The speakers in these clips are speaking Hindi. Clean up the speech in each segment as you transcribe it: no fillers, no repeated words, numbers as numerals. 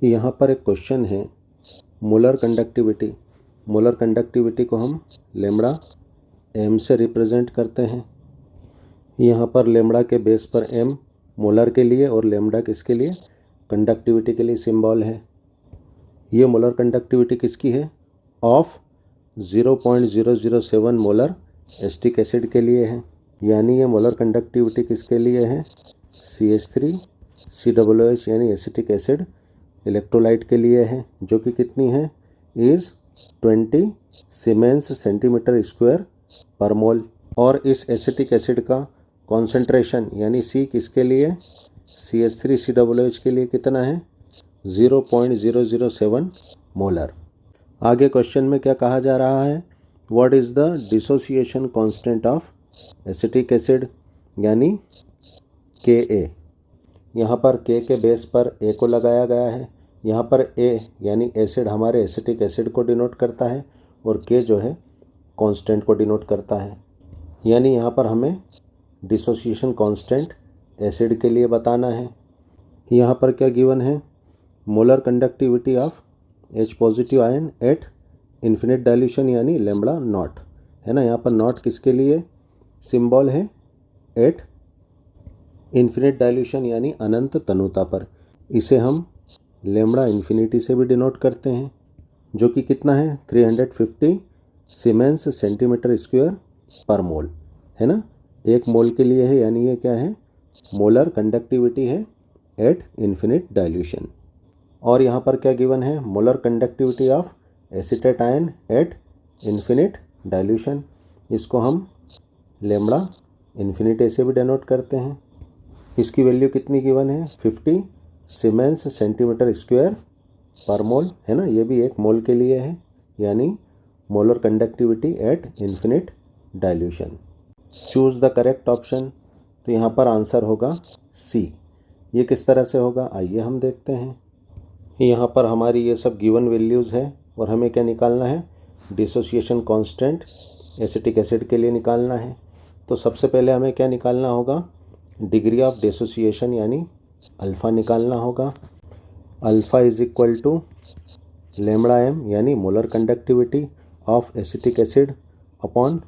यहाँ पर एक क्वेश्चन है, मोलर कंडक्टिविटी। मोलर कंडक्टिविटी को हम लेमड़ा एम से रिप्रेजेंट करते हैं। यहाँ पर लेमड़ा के बेस पर एम मोलर के लिए और लेमड़ा किसके लिए, कंडक्टिविटी के लिए सिंबल है। ये मोलर कंडक्टिविटी किसकी है, ऑफ 0.007 मोलर एसिटिक एसिड के लिए है। यानी ये मोलर कंडक्टिविटी किसके लिए है, CH3COOH यानी एसिटिक एसिड इलेक्ट्रोलाइट के लिए है, जो कि कितनी है, इज़ 20 सीमेंस सेंटीमीटर स्क्वायर पर मोल। और इस एसिटिक एसिड का कॉन्सेंट्रेशन यानी C किसके लिए, CH3COOH के लिए कितना है, 0.007 मोलर। आगे क्वेश्चन में क्या कहा जा रहा है, what is the dissociation constant of acetic acid यानी Ka। यहाँ पर K के बेस पर A को लगाया गया है। यहाँ पर A यानी एसिड हमारे एसिटिक एसिड को डिनोट करता है और K जो है कांस्टेंट को डिनोट करता है। यानी यहाँ पर हमें डिसोसिएशन कांस्टेंट एसिड के लिए बताना है। यहाँ पर क्या गिवन है, molar conductivity of H positive ion at infinite dilution यानी लेमड़ा नॉट, है ना। यहाँ पर नॉट किसके लिए सिंबल है, एट इन्फिनिट डाइल्यूशन यानी अनंत तनुता पर। इसे हम लेमड़ा इन्फिनिटी से भी डिनोट करते हैं, जो कि कितना है, 350 सीमेंस सेंटीमीटर स्क्वायर पर मोल, है ना। एक मोल के लिए है, यानी ये क्या है, मोलर कंडक्टिविटी है एट इन्फिनिट डाइल्यूशन। और यहाँ पर क्या गिवन है, molar conductivity of acetate ion at infinite dilution. इसको हम लेमड़ा इन्फिनिटी से भी डिनोट करते हैं। इसकी वैल्यू कितनी गिवन है, 50 सीमेंस सेंटीमीटर स्क्वायर पर मोल, है ना। ये भी एक मोल के लिए है, यानी molar conductivity at infinite dilution. Choose the correct option. तो यहाँ पर आंसर होगा सी। ये किस तरह से होगा, आइए हम देखते हैं। यहाँ पर हमारी ये सब गिवन वैल्यूज़ है और हमें क्या निकालना है, डिसोसिएशन कांस्टेंट एसिटिक एसिड के लिए निकालना है। तो सबसे पहले हमें क्या निकालना होगा, डिग्री ऑफ डिसोसिएशन यानी अल्फ़ा निकालना होगा। Alpha is equal to lambda M यानी molar conductivity of acetic acid upon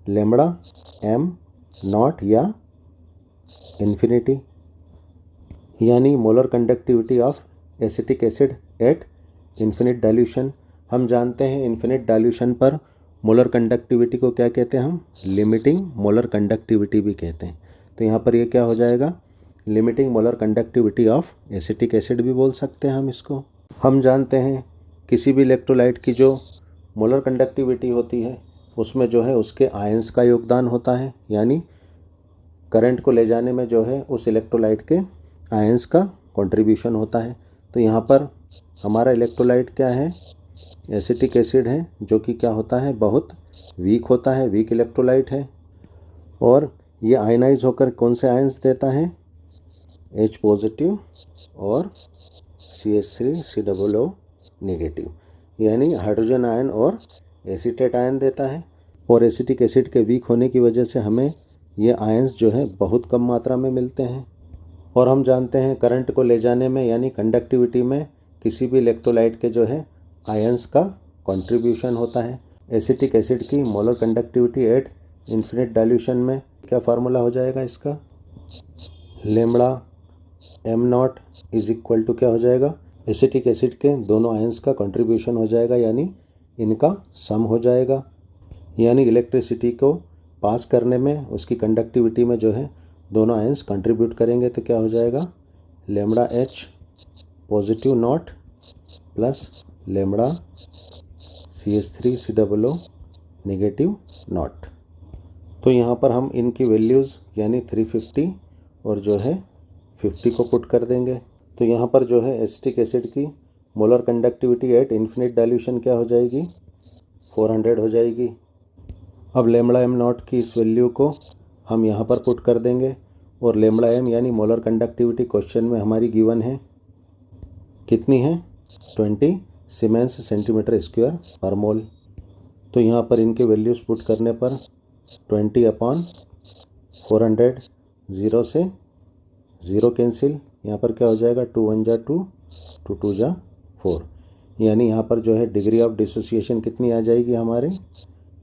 lambda M nought या इन्फिनिटी, यानी molar conductivity of acetic acid at infinite dilution. हम जानते हैं इन्फिनिट डाइल्यूशन पर मोलर कंडक्टिविटी को क्या कहते हैं, हम लिमिटिंग मोलर कंडक्टिविटी भी कहते हैं। तो यहाँ पर ये क्या हो जाएगा, limiting molar conductivity of acetic acid भी बोल सकते हैं हम इसको। हम जानते हैं किसी भी इलेक्ट्रोलाइट की जो मोलर कंडक्टिविटी होती है उसमें जो है उसके आयंस का योगदान होता है, यानी करंट को ले जाने में जो है उस इलेक्ट्रोलाइट के आयंस का कंट्रीब्यूशन होता है। तो यहाँ पर हमारा इलेक्ट्रोलाइट क्या है, एसिटिक एसिड है, जो कि क्या होता है, बहुत वीक होता है, वीक इलेक्ट्रोलाइट है। और ये आयनाइज होकर कौन से आयंस देता है, H पॉजिटिव और CH3COO नेगेटिव, यानी हाइड्रोजन आयन और एसीटेट आयन देता है। और एसिटिक एसिड के वीक होने की वजह से हमें ये आयंस जो है बहुत कम मात्रा में मिलते हैं। और हम जानते हैं करंट को ले जाने में यानी कंडक्टिविटी में किसी भी इलेक्ट्रोलाइट के जो है आयंस का कंट्रीब्यूशन होता है। एसिटिक एसिड की molar conductivity at infinite dilution में क्या फार्मूला हो जाएगा इसका, lambda M nought is equal to क्या हो जाएगा, एसिटिक एसिड के दोनों आयंस का कंट्रीब्यूशन हो जाएगा, यानी इनका सम हो जाएगा। यानी इलेक्ट्रिसिटी को पास करने में उसकी कंडक्टिविटी में जो है दोनों आयंस कंट्रीब्यूट करेंगे, तो क्या हो जाएगा, lambda H positive not plus lambda CH3COO negative not. तो यहाँ पर हम इनकी वैल्यूज़ यानी 350 और जो है 50 को पुट कर देंगे। तो यहाँ पर जो है एसिटिक एसिड की molar conductivity at infinite dilution क्या हो जाएगी, 400 हो जाएगी। अब लेमड़ा एम नॉट की इस वैल्यू को हम यहाँ पर पुट कर देंगे और लेमड़ा एम यानी मोलर कंडक्टिविटी क्वेश्चन में हमारी गिवन है कितनी है, 20 सीमेंस सेंटीमीटर स्क्वायर पर मोल। तो यहाँ पर इनके वैल्यूज़ पुट करने पर 20/400, 0 से 0 कैंसिल, यहाँ पर क्या हो जाएगा, 2 1 जा 2, 2 2 जा 4, यानी यहाँ पर जो है डिग्री ऑफ डिसोसिएशन कितनी आ जाएगी हमारे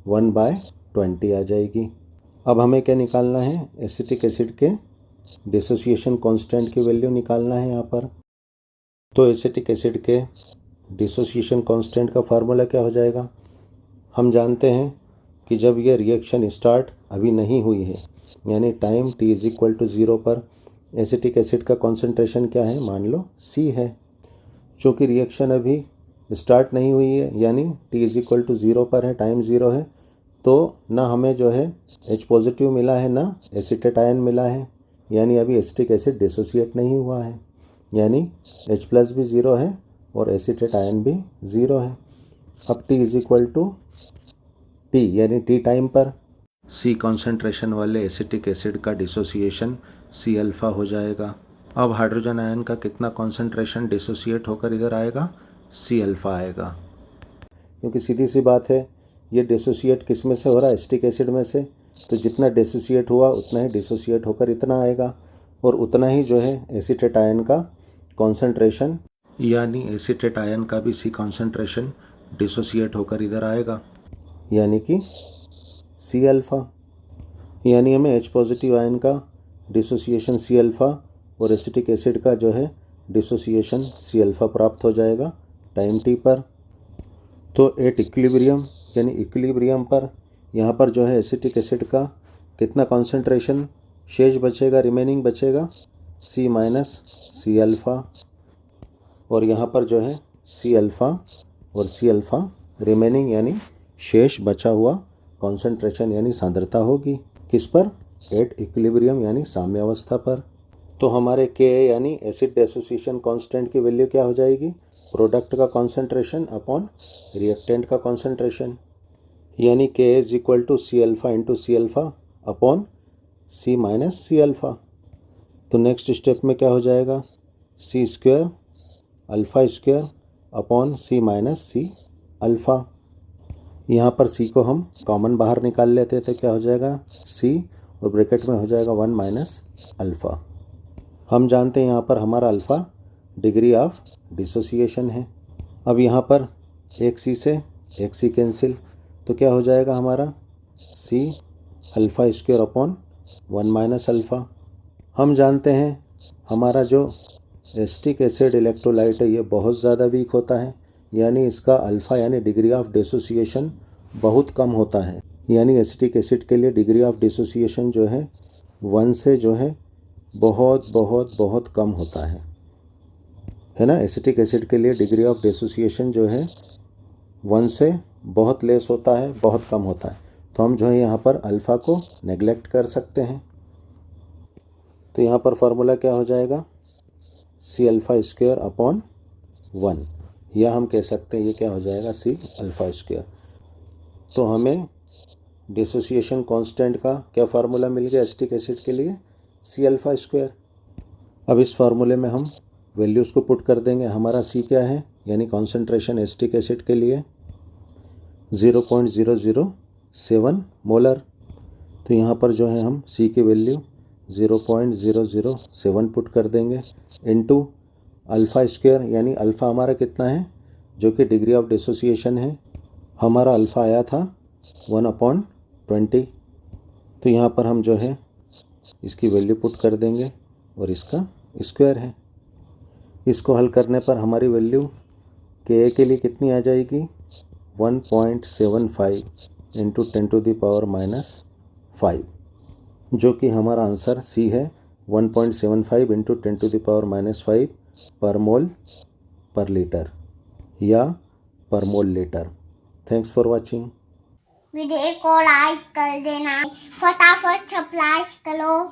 1/20 आ जाएगी। अब हमें क्या निकालना है, एसिटिक एसिड के डिसोसिएशन कांस्टेंट की वैल्यू निकालना है यहाँ पर। तो एसिटिक एसिड के डिसोसिएशन कांस्टेंट का फार्मूला क्या हो जाएगा, हम जानते हैं कि जब ये रिएक्शन स्टार्ट अभी नहीं हुई है, यानी time t is equal to 0 पर एसिटिक एसिड का कॉन्सेंट्रेशन क्या है, मान लो C है। चूँकि रिएक्शन अभी स्टार्ट नहीं हुई है, यानी t इज़ इक्वल टू 0 पर है, टाइम 0 है, तो ना हमें जो है H पॉजिटिव मिला है ना एसिटेट आयन मिला है, यानी अभी एसिटिक एसिड डिसोसिएट नहीं हुआ है, यानी H प्लस भी 0 है और एसिटेट आयन भी 0 है। अब t is equal to t, यानी टी टाइम पर C कॉन्सेंट्रेशन वाले एसिटिक एसिड का डिसोसिएशन C अल्फ़ा हो जाएगा। अब हाइड्रोजन आयन का कितना कॉन्सेंट्रेशन डिसोसिएट होकर इधर आएगा, C अल्फ़ा आएगा, क्योंकि सीधी सी बात है ये डिसोसिएट किस में से हो रहा है, एसिटिक एसिड में से, तो जितना डिसोसिएट हुआ उतना ही डिसोसिएट होकर इतना आएगा, और उतना ही जो है एसिटेट आयन का कॉन्सेंट्रेशन, यानी एसिटेट आयन का भी C कॉन्सेंट्रेशन डिसोसिएट होकर इधर आएगा, यानी कि C अल्फ़ा। यानी हमें H पॉजिटिव आयन का डिसोसिएशन C अल्फ़ा और एसिटिक एसिड का जो है डिसोसिएशन C अल्फ़ा प्राप्त हो जाएगा टाइम t पर। तो एट इक्विलिब्रियम, यानी इक्विलिब्रियम पर यहाँ पर जो है एसिटिक एसिड का कितना कॉन्सेंट्रेशन शेष बचेगा, रिमेनिंग बचेगा C माइनस C अल्फ़ा, और यहाँ पर जो है C अल्फ़ा और C अल्फ़ा रिमेनिंग, यानी शेष बचा हुआ कॉन्सेंट्रेशन यानी सांद्रता होगी किस पर, एट इक्विलिब्रियम यानी साम्यावस्था पर। तो हमारे Ka यानी एसिड डिसोसिएशन कांस्टेंट की वैल्यू क्या हो जाएगी, प्रोडक्ट का कॉन्सेंट्रेशन अपॉन रिएक्टेंट का कॉन्सेंट्रेशन, यानी Ka is equal to C alpha into C alpha upon C minus C alpha. तो नेक्स्ट स्टेप में क्या हो जाएगा, C square alpha square upon C minus C alpha. यहाँ पर C को हम कॉमन बाहर निकाल लेते थे, क्या हो जाएगा C और ब्रैकेट में हो जाएगा 1 माइनस अल्फ़ा। हम जानते हैं यहाँ पर हमारा अल्फ़ा डिग्री ऑफ डिसोसिएशन है। अब यहाँ पर एक C से एक C कैंसिल, तो क्या हो जाएगा हमारा C alpha square upon 1 minus alpha. हम जानते हैं हमारा जो एसिटिक एसिड इलेक्ट्रोलाइट है ये बहुत ज़्यादा वीक होता है, यानी इसका अल्फ़ा यानी डिग्री ऑफ डिसोसिएशन बहुत कम होता है, यानी एसिटिक एसिड के लिए डिग्री ऑफ डिसोसिएशन जो है 1 से जो है बहुत बहुत बहुत कम होता है ना। एसिटिक एसिड के लिए डिग्री ऑफ डिसोसिएशन जो है 1 से बहुत लेस होता है, बहुत कम होता है, तो हम जो है यहाँ पर अल्फ़ा को नेग्लेक्ट कर सकते हैं। तो यहाँ पर फार्मूला क्या हो जाएगा, C अल्फ़ा स्क्वायर अपॉन 1, या हम कह सकते हैं ये क्या हो जाएगा C अल्फ़ा स्क्वायर। तो हमें डिसोसिएशन कांस्टेंट का क्या फार्मूला मिल गया एसिटिक एसिड के लिए, C अल्फ़ा स्क्वायर। अब इस फार्मूले में हम वैल्यूज़ को पुट कर देंगे। हमारा C क्या है, यानी कॉन्सेंट्रेशन एसिटिक एसिड के लिए 0.007 मोलर। तो यहाँ पर जो है हम C की वैल्यू 0.007 पुट कर देंगे इनटू अल्फ़ा स्क्वायर, यानी अल्फ़ा हमारा कितना है, जो कि डिग्री ऑफ डिसोसिएशन है, हमारा अल्फ़ा आया था 1/20। तो यहाँ पर हम जो है इसकी वैल्यू पुट कर देंगे और इसका स्क्वायर है। इसको हल करने पर हमारी वैल्यू Ka के लिए कितनी आ जाएगी, 1.75 इंटू 10⁻⁻5, जो कि हमारा आंसर C है, 1.75 इंटू 10⁻⁻5 पर मोल पर लीटर या पर mole litre. Thanks for watching. Video को लाइक कर देना, फटाफट सब्सक्राइब करो।